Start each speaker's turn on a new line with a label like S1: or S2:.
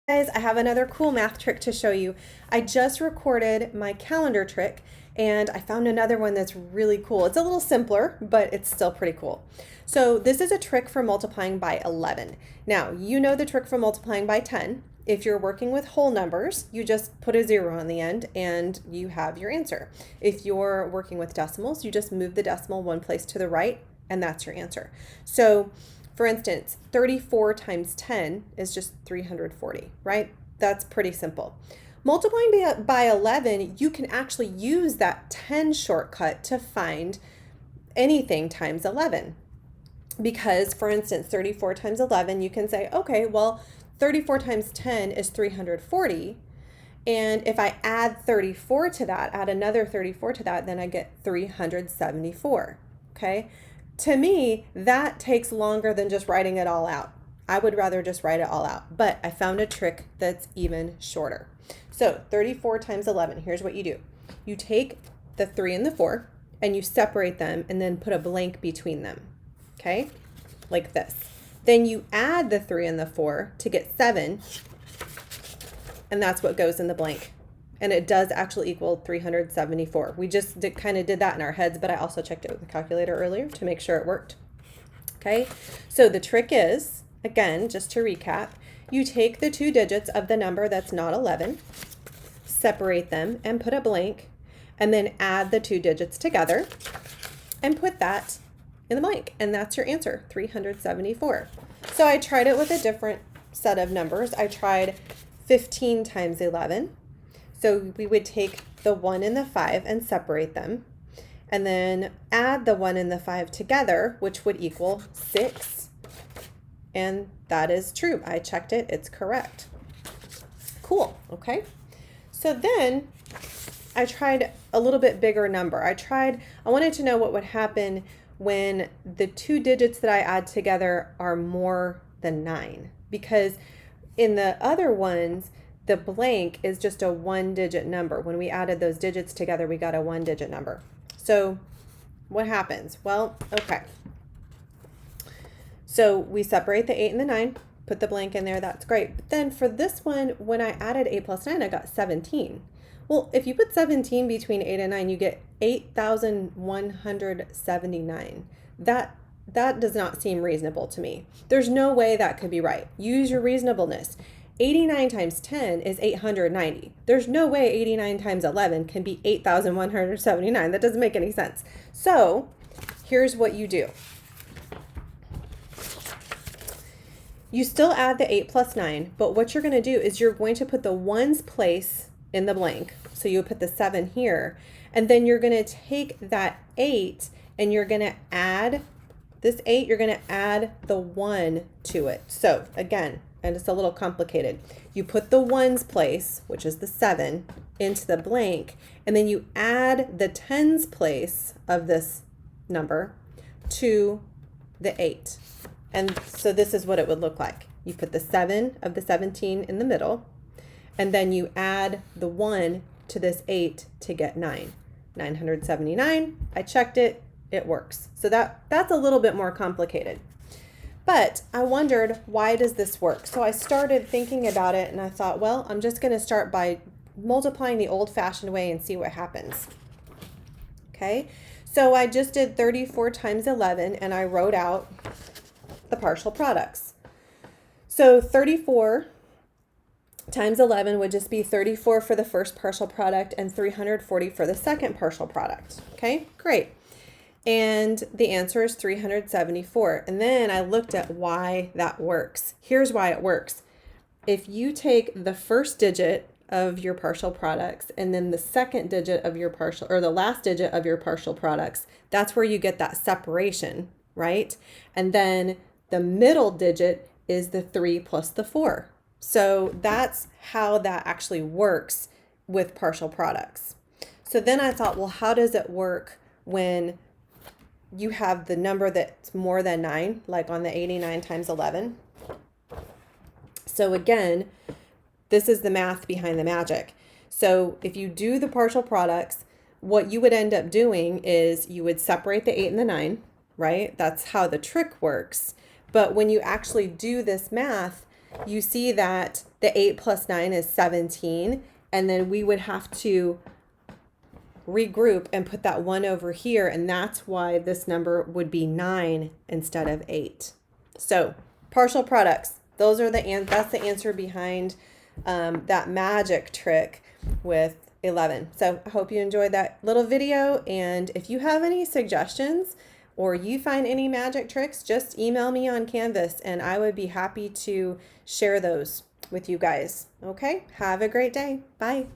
S1: Guys, I have another cool math trick to show you. I just recorded my calendar trick and I found another one that's really cool. It's a little simpler, but it's still pretty cool. So this is a trick for multiplying by 11. Now, you know the trick for multiplying by 10. If you're working with whole numbers, you just put a 0 on the end and you have your answer. If you're working with decimals, you just move the decimal one place to the right and that's your answer. So for instance, 34 times 10 is just 340, right? That's pretty simple. Multiplying by 11, you can actually use that 10 shortcut to find anything times 11. Because, for instance, 34 times 11, you can say, okay, well, 34 times 10 is 340. And if I add 34 to that, add another 34 to that, then I get 374, okay? To me, that takes longer than just writing it all out. I would rather just write it all out, but I found a trick that's even shorter. So 34 times 11, here's what you do. You take the 3 and the 4 and you separate them and then put a blank between them, okay? Like this. Then you add the 3 and the 4 to get 7, and that's what goes in the blank. And it does actually equal 374. We just kind of did that in our heads, but I also checked it with the calculator earlier to make sure it worked. Okay, so the trick is, again, just to recap, you take the 2 digits of the number that's not 11, separate them and put a blank, and then add the 2 digits together and put that in the blank. And that's your answer, 374. So I tried it with a different set of numbers. I tried 15 times 11. So we would take the 1 and the 5 and separate them, and then add the 1 and the 5 together, which would equal 6. And that is true. I checked it. It's correct. Cool. Okay. So then I tried a little bit bigger number. I wanted to know what would happen when the 2 digits that I add together are more than 9. Because in the other ones, the blank is just a 1-digit number. When we added those digits together, we got a 1-digit number. So what happens? Well, okay. So we separate the 8 and the 9, put the blank in there, that's great. But then for this one, when I added 8 plus 9, I got 17. Well, if you put 17 between 8 and 9, you get 8,179. That does not seem reasonable to me. There's no way that could be right. Use your reasonableness. 89 times 10 is 890. There's no way 89 times 11 can be 8,179. That doesn't make any sense. So here's what you do. You still add the 8 plus 9, but what you're going to do is you're going to put the ones place in the blank. So you put the 7 here, and then you're going to take that 8 and you're going to add this 8, you're going to add the 1 to it. So again, and it's a little complicated. You put the ones place, which is the 7, into the blank, and then you add the tens place of this number to the 8. And so this is what it would look like. You put the 7 of the 17 in the middle, and then you add the 1 to this 8 to get 9. 979, I checked it, it works. So that's a little bit more complicated. But I wondered, why does this work? So I started thinking about it and I thought, well, I'm just going to start by multiplying the old-fashioned way and see what happens. Okay, so I just did 34 times 11 and I wrote out the partial products. So 34 times 11 would just be 34 for the first partial product and 340 for the second partial product. Okay, great. And the answer is 374. And then I looked at why that works. Here's why it works. If you take the first digit of your partial products and then the second digit of your partial, or the last digit of your partial products, that's where you get that separation, right? And then the middle digit is the 3 plus the 4. So that's how that actually works with partial products. So then I thought, well, how does it work when you have the number that's more than 9, like on the 89 times 11. So again, this is the math behind the magic. So if you do the partial products, what you would end up doing is you would separate the 8 and the 9, right? That's how the trick works. But when you actually do this math, you see that the 8 plus 9 is 17. And then we would have to regroup and put that 1 over here. And that's why this number would be 9 instead of 8. So partial products, that's the answer behind that magic trick with 11. So I hope you enjoyed that little video. And if you have any suggestions or you find any magic tricks, just email me on Canvas and I would be happy to share those with you guys. Okay, have a great day. Bye.